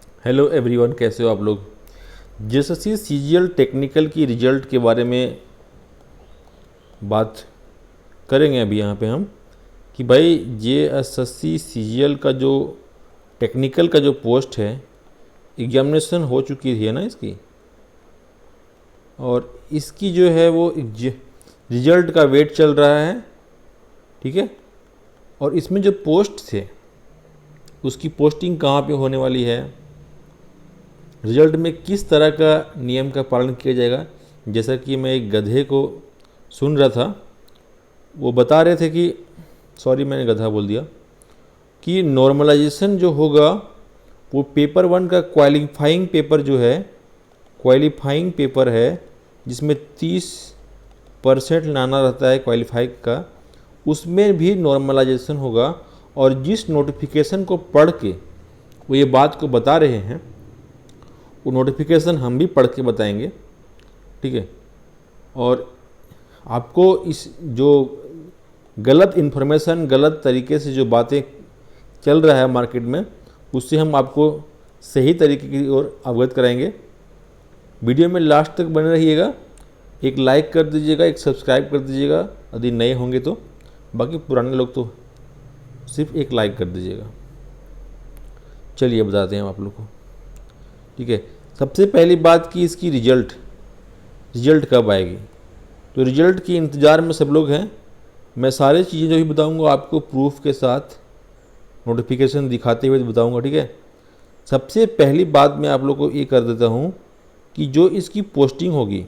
Hello everyone, कैसे हो आप लोग। जेएसएससी सीजीएल टेक्निकल की रिजल्ट के बारे में बात करेंगे अभी यहाँ पे हम कि भाई जेएसएससी सीजीएल का जो टेक्निकल का जो पोस्ट है, एग्जामिनेशन हो चुकी है ना इसकी, और इसकी जो है वो रिजल्ट का वेट चल रहा है। ठीक है, और इसमें जो पोस्ट थे उसकी पोस्टिंग कहाँ पे होने वाली है, रिजल्ट में किस तरह का नियम का पालन किया जाएगा। जैसा कि मैं एक गधे को सुन रहा था, वो बता रहे थे कि सॉरी मैंने गधा बोल दिया, कि नॉर्मलाइजेशन जो होगा वो पेपर 1 का क्वालिफाइंग पेपर जो है, क्वालिफाइंग पेपर है जिसमें 30% लाना रहता है क्वालिफाई का, उसमें भी नॉर्मलाइजेशन होगा। और जिस नोटिफिकेशन को पढ़ के वो ये बात को बता रहे हैं, वो नोटिफिकेशन हम भी पढ़ के बताएंगे। ठीक है, और आपको इस जो गलत इन्फॉर्मेशन, गलत तरीके से जो बातें चल रहा है मार्केट में, उससे हम आपको सही तरीके की ओर अवगत कराएंगे। वीडियो में लास्ट तक बने रहिएगा। एक लाइक कर दीजिएगा, एक सब्सक्राइब कर दीजिएगा यदि नए होंगे तो, बाकी पुराने लोग तो सिर्फ एक लाइक कर दीजिएगा। चलिए बताते हैं हम आप लोग को। ठीक है, सबसे पहली बात कि इसकी रिजल्ट कब आएगी। तो रिजल्ट की इंतज़ार में सब लोग हैं। मैं सारी चीज़ें जो भी बताऊंगा आपको प्रूफ के साथ, नोटिफिकेशन दिखाते हुए बताऊंगा। ठीक है, सबसे पहली बात मैं आप लोग को ये कर देता हूँ कि जो इसकी पोस्टिंग होगी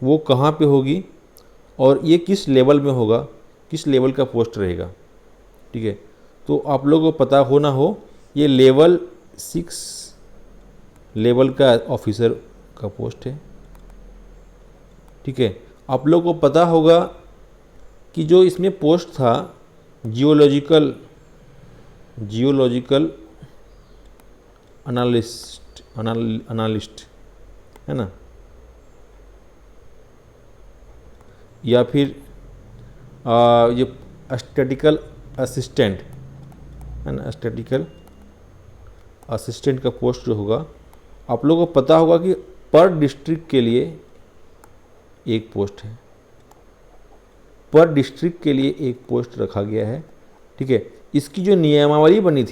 वो कहाँ पे होगी और ये किस लेवल में होगा, किस लेवल का पोस्ट रहेगा। ठीक है, तो आप लोगों को पता हो ना हो, ये लेवल 6 लेवल का ऑफिसर का पोस्ट है। ठीक है, आप लोगों को पता होगा कि जो इसमें पोस्ट था जियोलॉजिकल एनालिस्ट है ना, या फिर ये स्टैटिकल असिस्टेंट है ना, स्टैटिकल असिस्टेंट का पोस्ट जो होगा, आप लोगों को पता होगा कि पर डिस्ट्रिक्ट के लिए एक पोस्ट है, पर डिस्ट्रिक्ट के लिए एक पोस्ट रखा गया है। ठीक है, इसकी जो नियमावली बनी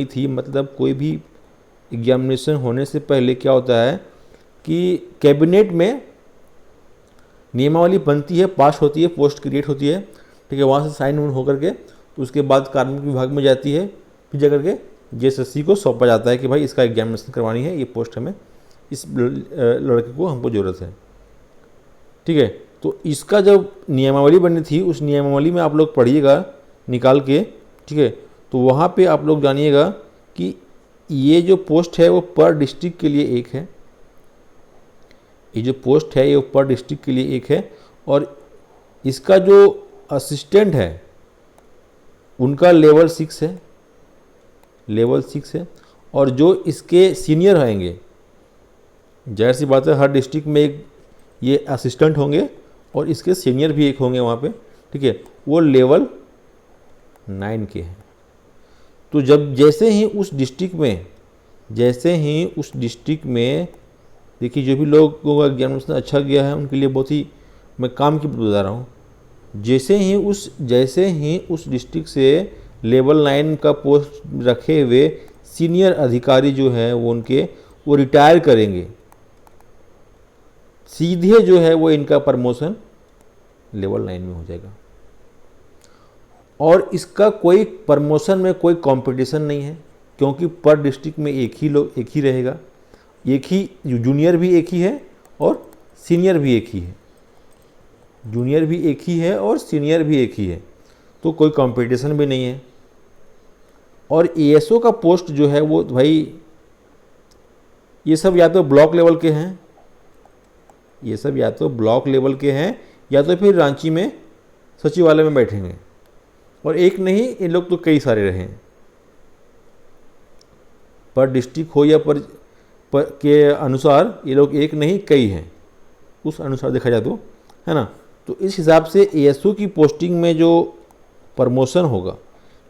थी, मतलब कोई भी एग्जामिनेशन होने से पहले क्या होता है कि कैबिनेट में नियमावली बनती है, पास होती है, पोस्ट क्रिएट होती है। ठीक है, वहाँ से साइन उन होकर के उसके बाद कार्मिक विभाग में जाती है, फिर जाकर के जेएसएससी को सौंपा जाता है कि भाई इसका एग्जामिनेशन करवानी है, ये पोस्ट हमें, इस लड़के को हमको ज़रूरत है। ठीक है, तो इसका जब नियमावली बनी थी, उस नियमावली में आप लोग पढ़िएगा निकाल के। ठीक है, तो वहाँ पे आप लोग जानिएगा कि ये जो पोस्ट है वो पर डिस्ट्रिक्ट के लिए एक है, ये जो पोस्ट है ये पर डिस्ट्रिक्ट के लिए एक है, और इसका जो असिस्टेंट है उनका लेवल 6 है, लेवल 6 है। और जो इसके सीनियर आएंगे, जाहिर सी बात है हर डिस्ट्रिक्ट में एक ये असिस्टेंट होंगे और इसके सीनियर भी एक होंगे वहाँ पे। ठीक है, वो लेवल 9 के हैं। तो जब जैसे ही उस डिस्ट्रिक्ट में देखिए, जो भी लोगों का एग्जामिनेशन अच्छा गया है उनके लिए बहुत ही मैं काम की बता रहा हूँ, जैसे ही उस डिस्ट्रिक्ट से लेवल 9 का पोस्ट रखे हुए सीनियर अधिकारी जो है वो रिटायर करेंगे, सीधे जो है वो इनका प्रमोशन लेवल 9 में हो जाएगा। और इसका कोई प्रमोशन में कोई कंपटीशन नहीं है, क्योंकि पर डिस्ट्रिक्ट में एक ही रहेगा, एक ही जूनियर भी एक ही है और सीनियर भी एक ही है, जूनियर भी एक ही है और सीनियर भी एक ही है, तो कोई कंपटीशन भी नहीं है। और एएसओ का पोस्ट जो है वो भाई ये सब या तो ब्लॉक लेवल के हैं, या तो फिर रांची में सचिवालय में बैठेंगे, और एक नहीं, इन लोग तो कई सारे रहे हैं। पर डिस्ट्रिक्ट हो या पर के अनुसार ये लोग एक नहीं कई हैं, उस अनुसार देखा जाए तो, है ना। तो इस हिसाब से एएसओ की पोस्टिंग में जो प्रमोशन होगा,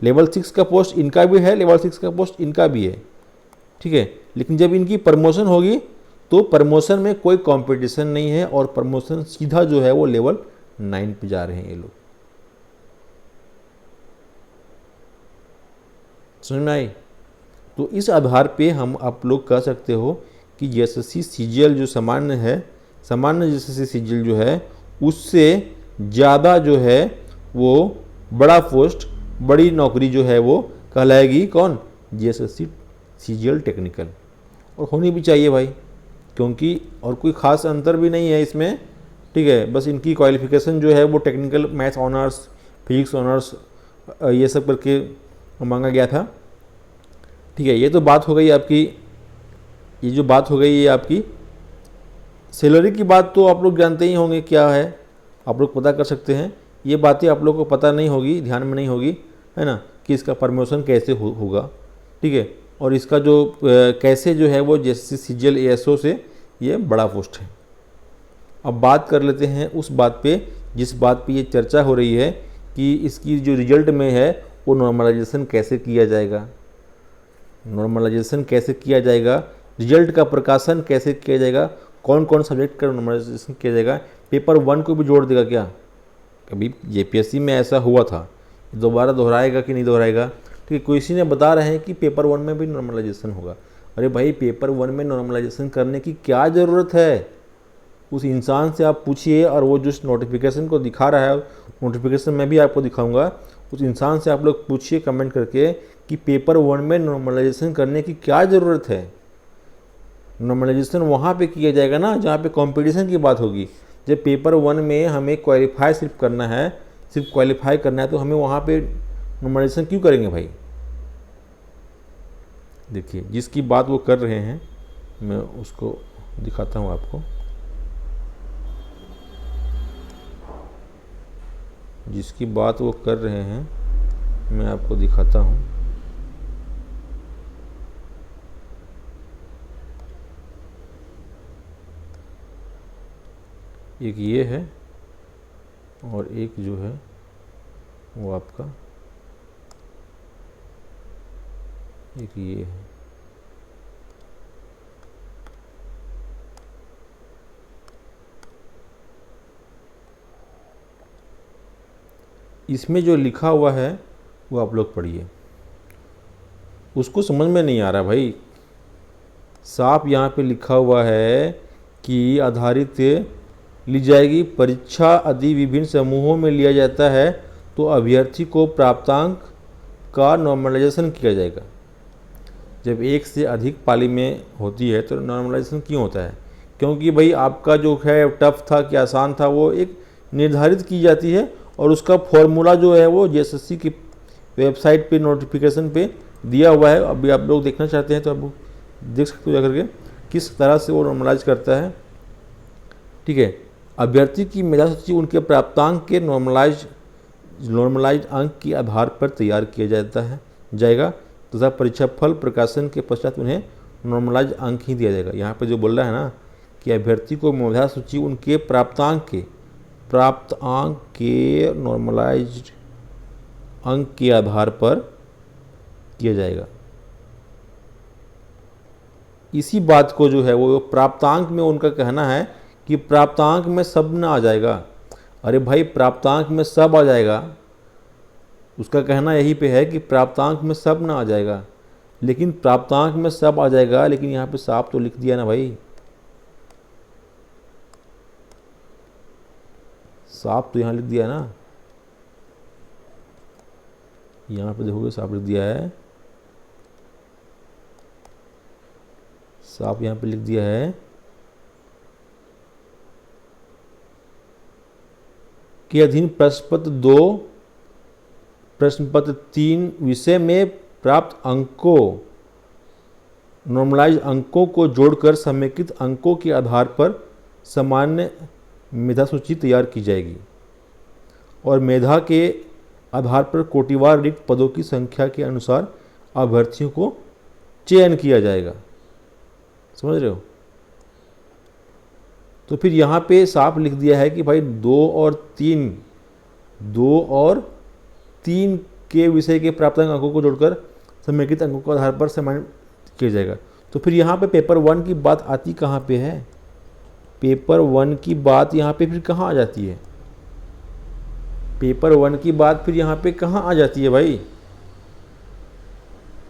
लेवल 6 का पोस्ट इनका भी है, लेवल 6 का पोस्ट इनका भी है, ठीक है। लेकिन जब इनकी प्रमोशन होगी तो प्रमोशन में कोई कंपटीशन नहीं है और प्रमोशन सीधा जो है वो लेवल 9 पे जा रहे हैं ये लोग। समझ में आई? तो इस आधार पे हम आप लोग कह सकते हो कि एसएससी सीजीएल जो सामान्य है, सामान्य एसएससी सीजीएल जो है उससे ज़्यादा जो है वो बड़ा पोस्ट, बड़ी नौकरी जो है वो कहलाएगी कौन? SSC CGL technical. और होनी भी चाहिए भाई, क्योंकि और कोई ख़ास अंतर भी नहीं है इसमें, ठीक है। बस इनकी क्वालिफिकेशन जो है वो technical maths honours, physics honours ये सब करके मांगा गया था, ठीक है। ये तो बात हो गई आपकी, ये जो बात हो गई ये आपकी सैलरी की बात तो आप लोग जानते ही होंगे क्या है, आप लोग पता कर सकते हैं। ये बातें आप लोग को पता नहीं होगी, ध्यान में नहीं होगी, है ना, कि इसका प्रमोशन कैसे होगा, ठीक है। और इसका जो कैसे जो है वो जैसे सीजीएल एएसओ से ये बड़ा पोस्ट है। अब बात कर लेते हैं उस बात पे जिस बात पे ये चर्चा हो रही है कि इसकी जो रिजल्ट में है वो नॉर्मलाइजेशन कैसे किया जाएगा, नॉर्मलाइजेशन कैसे किया जाएगा, रिजल्ट का प्रकाशन कैसे किया जाएगा, कौन कौन सब्जेक्ट का नॉर्मलाइजेशन किया जाएगा, पेपर 1 को भी जोड़ देगा क्या? कभी जेपीएससी में ऐसा हुआ था, दोबारा दोहराएगा कि नहीं दोहराएगा, ठीक है। किसी ने बता रहे हैं कि पेपर 1 में भी नॉर्मलाइजेशन होगा। अरे भाई पेपर 1 में नॉर्मलाइजेशन करने की क्या ज़रूरत है? उस इंसान से आप पूछिए, और वो जो नोटिफिकेशन को दिखा रहा है, नोटिफिकेशन मैं भी आपको दिखाऊंगा, उस इंसान से आप लोग पूछिए कमेंट करके कि पेपर 1 में नॉर्मलाइजेशन करने की क्या ज़रूरत है। नॉर्मलाइजेशन वहाँ पे किया जाएगा ना जहाँ पे कंपटीशन की बात होगी। जब पेपर 1 में हमें क्वालिफाई सिर्फ करना है, सिर्फ क्वालिफाई करना है, तो हमें वहाँ पे नॉर्मलाइजेशन क्यों करेंगे भाई? देखिए जिसकी बात वो कर रहे हैं मैं उसको दिखाता हूँ आपको, जिसकी बात वो कर रहे हैं मैं आपको दिखाता हूँ। एक ये है और एक जो है वो आपका एक ये है। इसमें जो लिखा हुआ है वो आप लोग पढ़िए, उसको समझ में नहीं आ रहा भाई। साफ यहाँ पे लिखा हुआ है कि आधारित ली जाएगी परीक्षा यदि विभिन्न समूहों में लिया जाता है तो अभ्यर्थी को प्राप्तांक का नॉर्मलाइजेशन किया जाएगा। जब एक से अधिक पाली में होती है तो नॉर्मलाइजेशन क्यों होता है? क्योंकि भाई आपका जो है टफ था कि आसान था वो एक निर्धारित की जाती है और उसका फॉर्मूला जो है वो जेएसएससी की वेबसाइट पे नोटिफिकेशन पे दिया हुआ है। अभी आप लोग देखना चाहते हैं तो आप देख सकते हो जाकर के किस तरह से वो नॉर्मलाइज करता है, ठीक है। अभ्यर्थी की मेधा सूची उनके प्राप्तांक के नॉर्मलाइज अंक के आधार पर तैयार किया जाएगा तथा परीक्षा फल प्रकाशन के पश्चात उन्हें नॉर्मलाइज अंक ही दिया जाएगा। यहाँ पर जो बोल रहा है ना कि अभ्यर्थी को मेधा सूची उनके प्राप्तांक के नॉर्मलाइज्ड अंक के आधार पर किया जाएगा। इसी बात को जो है वो प्राप्तांक में उनका कहना है कि प्राप्तांक में सब ना आ जाएगा। अरे भाई प्राप्तांक में सब आ जाएगा, उसका कहना यही पे है कि प्राप्तांक में सब ना आ जाएगा। लेकिन प्राप्तांक में सब आ जाएगा, लेकिन यहाँ पे साफ तो लिख दिया ना भाई, साफ तो यहाँ लिख दिया ना, यहाँ पे देखोगे साफ लिख दिया है, साफ यहाँ पे लिख दिया है कि अधीन प्रश्न पत्र 2 प्रश्न पत्र 3 विषय में प्राप्त अंकों नॉर्मलाइज अंकों को जोड़कर समेकित अंकों के आधार पर सामान्य मेधा सूची तैयार की जाएगी और मेधा के आधार पर कोटिवार रिक्त पदों की संख्या के अनुसार अभ्यर्थियों को चयन किया जाएगा। समझ रहे हो? तो फिर यहाँ पे साफ लिख दिया है कि भाई 2 और 3 के विषय के प्राप्तांक अंकों को जोड़कर समेकित अंकों के आधार पर सम्मानित किया जाएगा। तो फिर यहाँ पे पेपर 1 की बात आती कहाँ पे है? पेपर 1 की बात यहाँ पे फिर कहाँ आ जाती है? पेपर 1 की बात फिर यहाँ पे कहाँ आ जाती है भाई?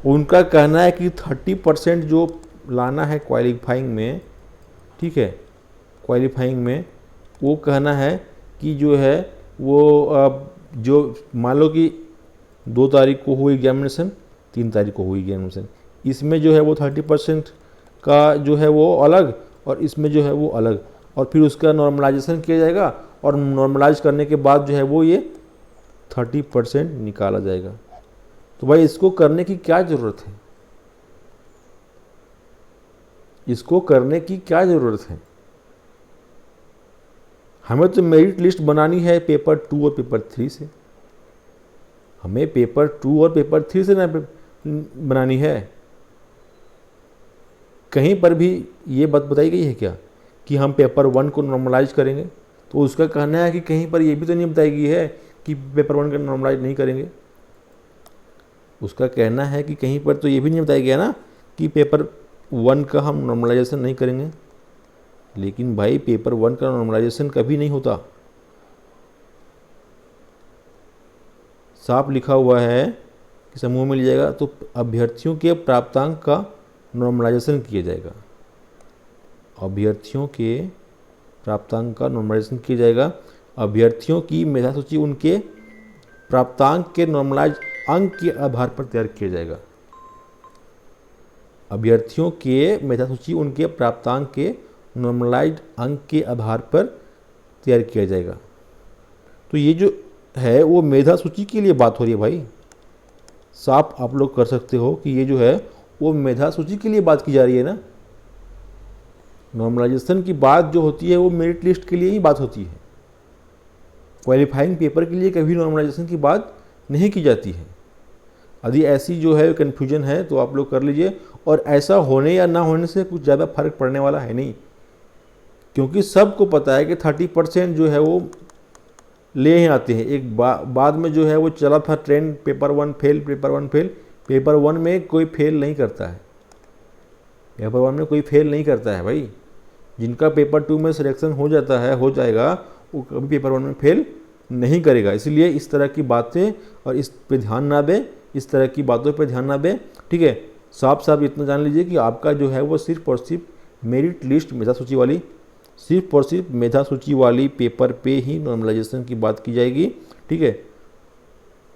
उनका कहना है कि 30% जो लाना है क्वालिफाइंग में, ठीक है, क्वालिफाइंग में वो कहना है कि जो है वो जो मान लो कि 2 तारीख को हुई एग्जामिनेशन, 3 तारीख को हुई एग्जामिनेशन, इसमें जो है वो 30% का जो है वो अलग और इसमें जो है वो अलग, और फिर उसका नॉर्मलाइजेशन किया जाएगा और नॉर्मलाइज करने के बाद जो है वो ये 30% निकाला जाएगा। तो भाई इसको करने की क्या ज़रूरत है? इसको करने की क्या ज़रूरत है? हमें तो मेरिट लिस्ट बनानी है पेपर 2 और पेपर 3 से। हमें पेपर 2 और पेपर 3 से ना बनानी है। कहीं पर भी ये बात बताई गई है क्या कि हम पेपर 1 को नॉर्मलाइज करेंगे? तो उसका कहना है कि कहीं पर ये भी तो नहीं बताई गई है कि पेपर 1 का नॉर्मलाइज नहीं करेंगे। उसका कहना है कि कहीं पर तो ये भी नहीं बताया गया ना कि पेपर 1 का हम नॉर्मलाइजेशन नहीं करेंगे। लेकिन भाई पेपर 1 का नॉर्मलाइजेशन कभी नहीं होता। साफ लिखा हुआ है कि समूह में लिया जाएगा तो अभ्यर्थियों के प्राप्तांक का नॉर्मलाइजेशन किया जाएगा। अभ्यर्थियों के प्राप्तांक का नॉर्मलाइजेशन किया जाएगा। अभ्यर्थियों की मेधा सूची उनके प्राप्तांक के नॉर्मलाइज अंक के आधार पर तैयार किया जाएगा। अभ्यर्थियों के मेधा सूची उनके प्राप्तांक के नॉर्मलाइज्ड अंक के आधार पर तैयार किया जाएगा। तो ये जो है वो मेधा सूची के लिए बात हो रही है भाई। साफ आप लोग कर सकते हो कि ये जो है वो मेधा सूची के लिए बात की जा रही है ना। नॉर्मलाइजेशन की बात जो होती है वो मेरिट लिस्ट के लिए ही बात होती है। क्वालिफाइंग पेपर के लिए कभी नॉर्मलाइजेशन की बात नहीं की जाती है। यदि ऐसी जो है कन्फ्यूजन है तो आप लोग कर लीजिए। और ऐसा होने या ना होने से कुछ ज़्यादा फर्क पड़ने वाला है नहीं, क्योंकि सबको पता है कि 30% जो है वो ले ही आते हैं। एक बाद में जो है वो चला था trend paper 1 fail, paper 1 fail. Paper 1 में कोई फेल नहीं करता है। पेपर 1 में कोई फेल नहीं करता है भाई। जिनका पेपर 2 में सिलेक्शन हो जाता है, हो जाएगा, वो कभी पेपर 1 में फेल नहीं करेगा। इसलिए इस तरह की बातें और इस पे ध्यान ना दें, इस तरह की बातों पे ध्यान ना दें, ठीक है। साफ साफ इतना जान लीजिए कि आपका जो है वो सिर्फ और सिर्फ मेरिट लिस्ट मेधा सूची वाली, सिर्फ और सिर्फ मेधा सूची वाली पेपर पे ही नॉर्मलाइजेशन की बात की जाएगी, ठीक है।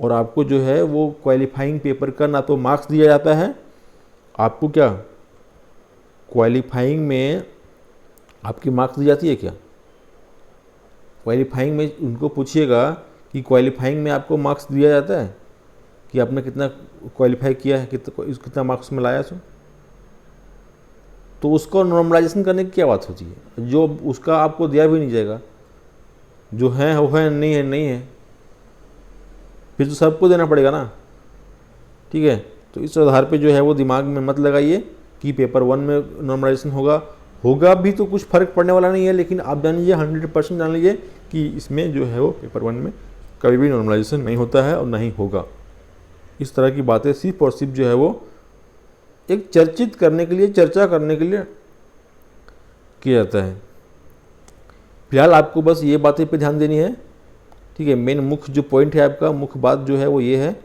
और आपको जो है वो क्वालिफाइंग पेपर का ना तो मार्क्स दिया जाता है, आपको क्या क्वालिफाइंग में आपकी मार्क्स दी जाती है क्या? क्वालिफाइंग में उनको पूछिएगा कि क्वालिफाइंग में आपको मार्क्स दिया जाता है कि आपने कितना क्वालिफाई किया है, कितना मार्क्स में लाया सो। तो उसको नॉर्मलाइजेशन करने की क्या बात होती है? जो उसका आपको दिया भी नहीं जाएगा, जो है वो है, नहीं है नहीं है, फिर तो सबको देना पड़ेगा ना, ठीक है। तो इस आधार पे जो है वो दिमाग में मत लगाइए कि पेपर 1 में नॉर्मलाइजेशन होगा भी तो कुछ फ़र्क पड़ने वाला नहीं है। लेकिन आप जान लीजिए, 100% जान लीजिए कि इसमें जो है वो पेपर 1 में कभी भी नॉर्मलाइजेशन नहीं होता है और नहीं होगा। इस तरह की बातें सिर्फ और सिर्फ जो है वो एक चर्चित करने के लिए, चर्चा करने के लिए किया जाता है। फिलहाल आपको बस ये बातें पे ध्यान देनी है, ठीक है। मेन मुख्य जो पॉइंट है आपका, मुख्य बात जो है वो ये है,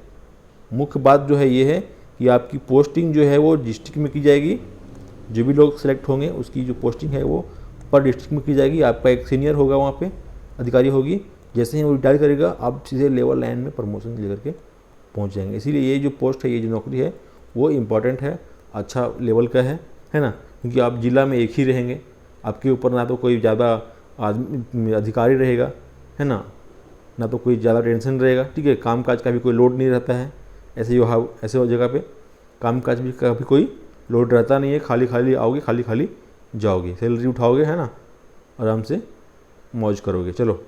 मुख्य बात जो है ये है कि आपकी पोस्टिंग जो है वो डिस्ट्रिक्ट में की जाएगी। जो भी लोग सेलेक्ट होंगे उसकी जो पोस्टिंग है वो पर डिस्ट्रिक्ट में की जाएगी। आपका एक सीनियर होगा वहाँ पे, अधिकारी होगी। जैसे ही वो रिटायर करेगा आप सीधे लेवल लाइन में प्रमोशन लेकर के पहुँच जाएंगे। इसीलिए ये जो पोस्ट है, ये जो नौकरी है वो इम्पॉर्टेंट है, अच्छा लेवल का है ना। क्योंकि आप जिला में एक ही रहेंगे, आपके ऊपर ना तो कोई ज़्यादा आदमी अधिकारी रहेगा, है ना तो कोई ज़्यादा टेंशन रहेगा, ठीक है। काम काज का भी कोई लोड नहीं रहता है। ऐसे जगह पे काम काज भी का भी कोई लोड रहता नहीं है। खाली खाली आओगे, खाली खाली जाओगे, सैलरी उठाओगे, है ना, आराम से मौज करोगे। चलो।